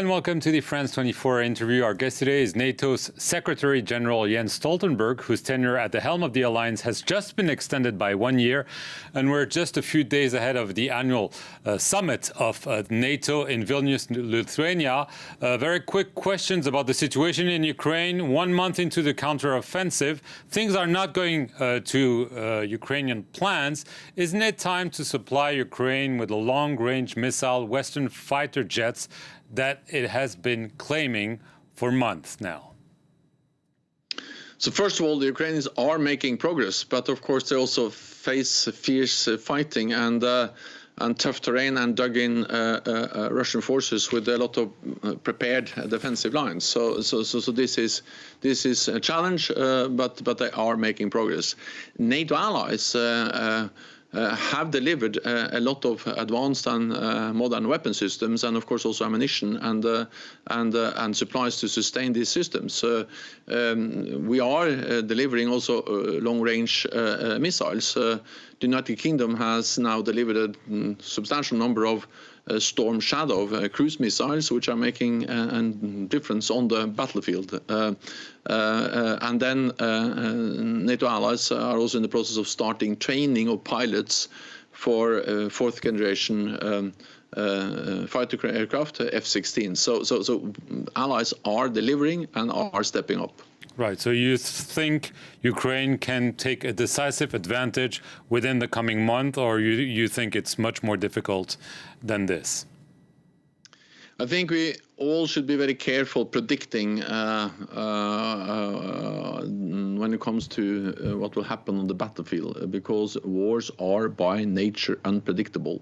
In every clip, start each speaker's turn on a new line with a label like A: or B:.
A: and welcome to the France 24 interview. Our guest today is NATO's Secretary General Jens Stoltenberg, whose tenure at the helm of the alliance has just been extended by 1 year. And we're just a few days ahead of the annual summit of NATO in Vilnius, Lithuania. Very quick questions about the situation in Ukraine. 1 month into the counteroffensive, things are not going to Ukrainian plans. Isn't it time to supply Ukraine with a long-range missile, Western fighter jets, that it has been claiming for months now?
B: So first of all, the Ukrainians are making progress, but of course they also face fierce fighting and tough terrain and dug-in Russian forces with a lot of prepared defensive lines. So this is a challenge, but they are making progress. NATO allies have delivered a lot of advanced and modern weapon systems, and of course also ammunition and supplies to sustain these systems. We are delivering also long-range missiles. The United Kingdom has now delivered a substantial number of Storm Shadow cruise missiles, which are making a difference on the battlefield. And then NATO allies are also in the process of starting training of pilots for fourth generation fighter aircraft, F-16. So allies are delivering and are stepping up.
A: Right. So you think Ukraine can take a decisive advantage within the coming month, or you think it's much more difficult than this?
B: I think we all should be very careful predicting when it comes to what will happen on the battlefield, because wars are by nature unpredictable.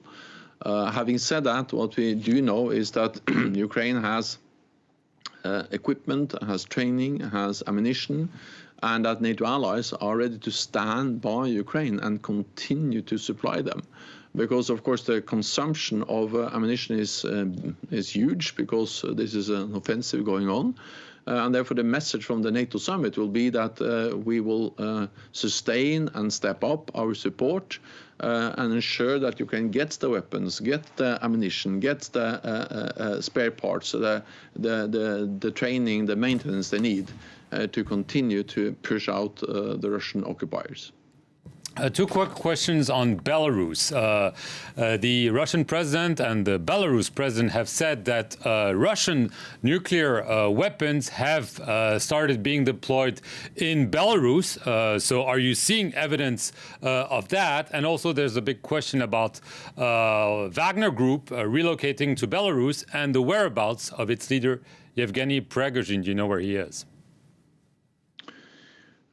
B: Having said that, what we do know is that Ukraine has equipment, has training, has ammunition, and that NATO allies are ready to stand by Ukraine and continue to supply them. Because, of course, the consumption of ammunition is huge, because this is an offensive going on. And therefore, the message from the NATO summit will be that we will sustain and step up our support and ensure that Ukraine gets the weapons, get the ammunition, gets the spare parts, the training, the maintenance they need to continue to push out the Russian occupiers.
A: Two quick questions on Belarus. The Russian president and the Belarus president have said that Russian nuclear weapons have started being deployed in Belarus. So are you seeing evidence of that? And also there's a big question about Wagner Group relocating to Belarus and the whereabouts of its leader, Yevgeny Prigozhin. Do you know where he is?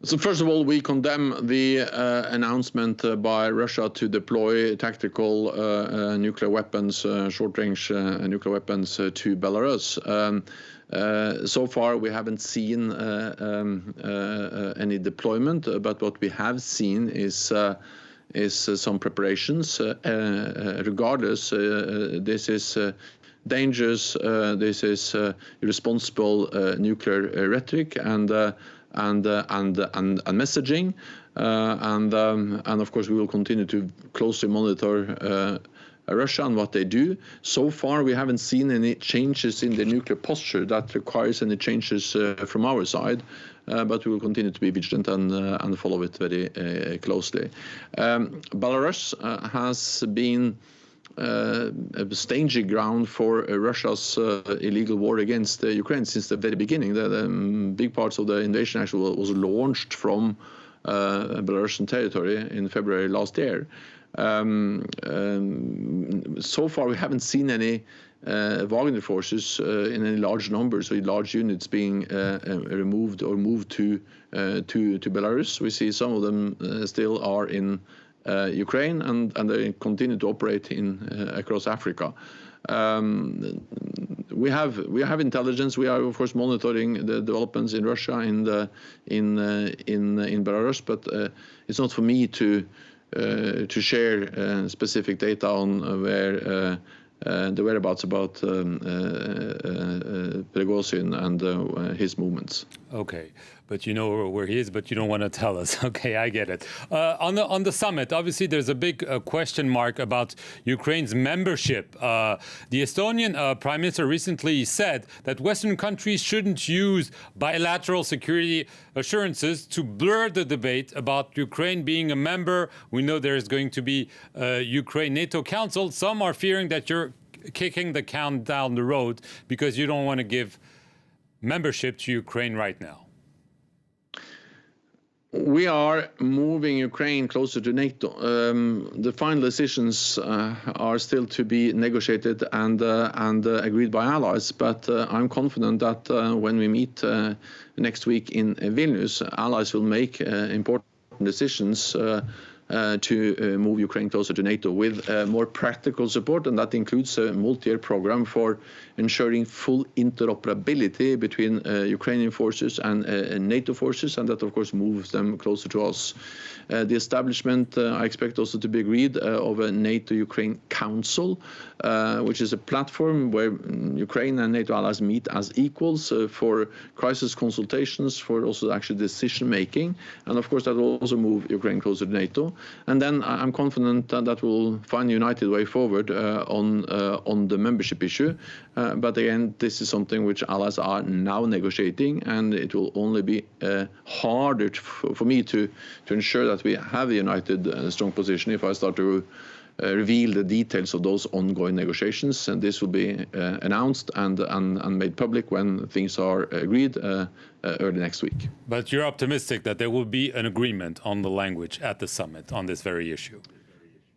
B: So first of all, we condemn the announcement by Russia to deploy tactical nuclear weapons, short-range nuclear weapons to Belarus. So far, we haven't seen any deployment, but what we have seen is some preparations. Regardless, this is dangerous. This is irresponsible nuclear rhetoric and messaging, and of course we will continue to closely monitor Russia and what they do. So far, we haven't seen any changes in the nuclear posture that requires any changes from our side, but we will continue to be vigilant and follow it very closely. Belarus has been a staging ground for Russia's illegal war against Ukraine since the very beginning. The big parts of the invasion actually was launched from Belarusian territory in February last year. So far, we haven't seen any Wagner forces in any large numbers, or large units being removed or moved to Belarus. We see some of them still are in Ukraine, and they continue to operate across Africa. We have intelligence. We are of course monitoring the developments in Russia in Belarus, but it's not for me to share specific data on where the whereabouts about Prigozhin and his movements.
A: Okay, but you know where he is, but you don't want to tell us. Okay, I get it. On the summit, obviously, there's a big question mark about Ukraine's membership. The Estonian Prime Minister recently said that Western countries shouldn't use bilateral security assurances to blur the debate about Ukraine being a member. We know there is going to be a Ukraine NATO Council. Some are fearing that you're kicking the can down the road because you don't want to give membership to Ukraine right now.
B: We are moving Ukraine closer to NATO. The final decisions are still to be negotiated and agreed by allies. But I'm confident that when we meet next week in Vilnius, allies will make important decisions to move Ukraine closer to NATO with more practical support, and that includes a multi-year program for ensuring full interoperability between Ukrainian forces and NATO forces, and that of course moves them closer to us. The establishment, I expect also to be agreed, of a NATO-Ukraine Council, which is a platform where Ukraine and NATO allies meet as equals for crisis consultations, for also actually decision making, and of course that will also move Ukraine closer to NATO. And then I'm confident that we'll find a united way forward on the membership issue. But again, this is something which allies are now negotiating, and it will only be harder for me to ensure that we have a united, strong position if I start to reveal the details of those ongoing negotiations. And this will be announced and made public when things are agreed early next week.
A: But you're optimistic that there will be an agreement on the language at the summit on this very issue?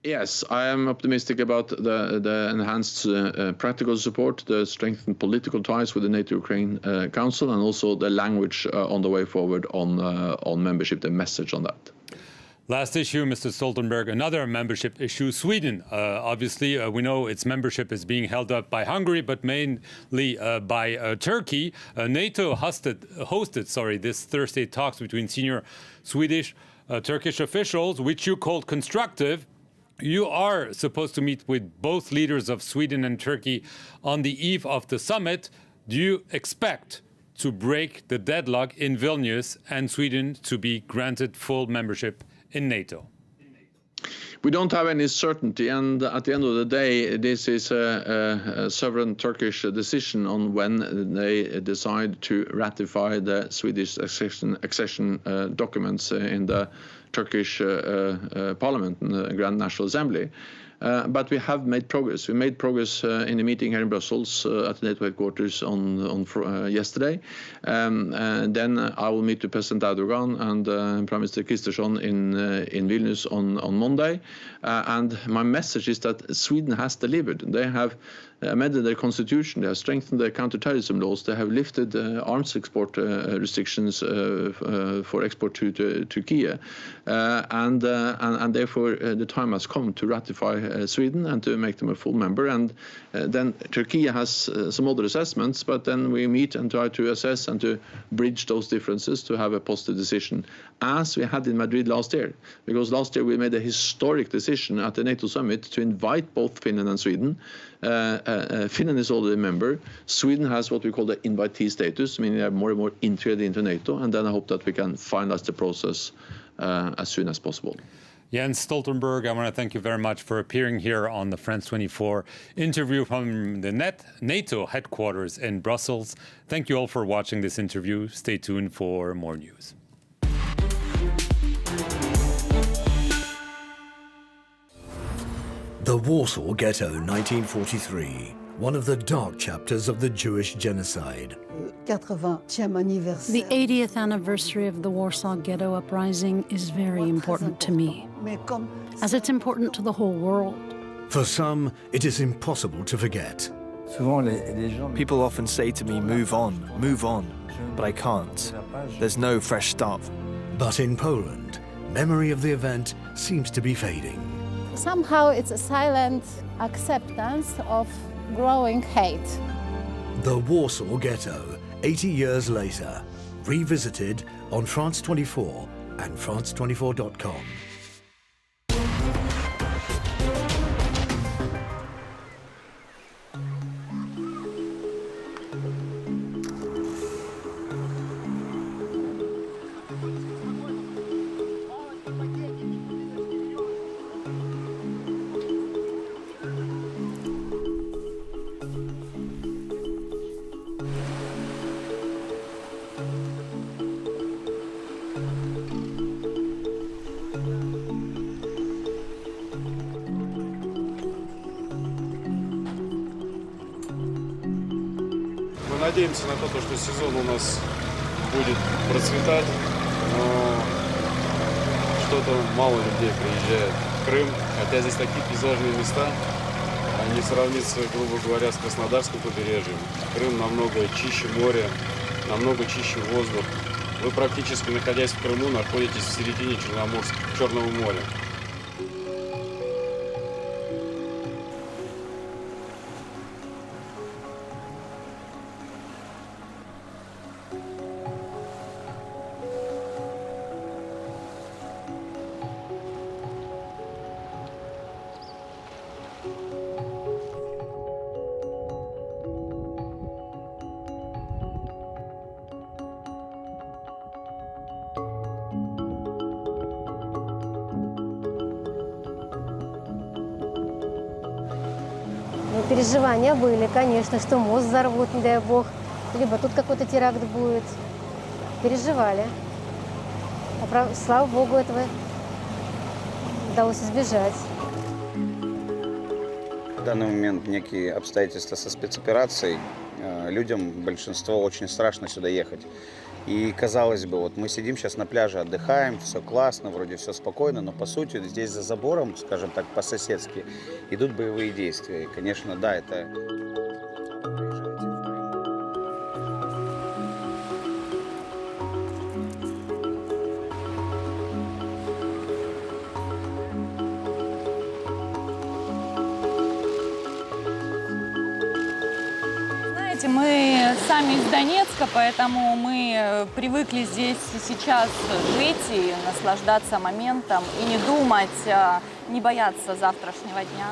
B: Yes, I am optimistic about the enhanced practical support, the strengthened political ties with the NATO-Ukraine Council, and also the language on the way forward on membership, the message on that.
A: Last issue, Mr. Stoltenberg, another membership issue, Sweden. Obviously, we know its membership is being held up by Hungary, but mainly by Turkey. NATO hosted this Thursday talks between senior Swedish, Turkish officials, which you called constructive. You are supposed to meet with both leaders of Sweden and Turkey on the eve of the summit. Do you expect to break the deadlock in Vilnius and Sweden to be granted full membership in NATO?
B: We don't have any certainty, and at the end of the day, this is a sovereign Turkish decision on when they decide to ratify the Swedish accession documents in the Turkish Parliament and the Grand National Assembly. But we have made progress. We made progress in a meeting here in Brussels at the NATO headquarters on yesterday. And then I will meet with President Erdogan and Prime Minister Kristersson in Vilnius on Monday. And my message is that Sweden has delivered. They have amended their constitution, they have strengthened their counter-terrorism laws, they have lifted arms export restrictions for export to Turkey, and therefore the time has come to ratify Sweden and to make them a full member. And then Turkey has some other assessments, but then we meet and try to assess and to bridge those differences to have a positive decision, as we had in Madrid last year. Because last year we made a historic decision at the NATO summit to invite both Finland and Sweden. Finland is already a member. Sweden has what we call the invitee status, meaning they are more and more integrated into NATO. And then I hope that we can finalize the process as soon as possible.
A: Jens Stoltenberg, I want to thank you very much for appearing here on the France 24 interview from the NATO headquarters in Brussels. Thank you all for watching this interview. Stay tuned for more news.
C: The Warsaw Ghetto, 1943, one of the dark chapters of the Jewish genocide.
D: The 80th anniversary of the Warsaw Ghetto uprising is very important to me, as it's important to the whole world.
C: For some, it is impossible to forget.
E: People often say to me, move on, but I can't. There's no fresh start.
C: But in Poland, memory of the event seems to be fading.
F: Somehow it's a silent acceptance of growing hate.
C: The Warsaw Ghetto, 80 years later, revisited on France 24 and France24.com.
G: надеемся на то, что сезон у нас будет процветать, но что-то мало людей приезжает в Крым, хотя здесь такие пейзажные места, они сравнятся, грубо говоря, с Краснодарским побережьем. Крым намного чище моря, намного чище воздух. Вы практически, находясь в Крыму, находитесь в середине Черного моря.
H: Переживания были, конечно, что мост взорвут, не дай бог, либо тут какой-то теракт будет. Переживали. Слава богу, этого удалось избежать.
I: В данный момент некие обстоятельства со спецоперацией. Людям, большинство, очень страшно сюда ехать. И казалось бы, вот мы сидим сейчас на пляже, отдыхаем, все классно, вроде все спокойно, но по сути здесь за забором, скажем так, по-соседски, идут боевые действия. И, конечно, да, это...
J: Мы сами из Донецка, поэтому мы привыкли здесь и сейчас жить и наслаждаться моментом, и не думать, не бояться завтрашнего дня.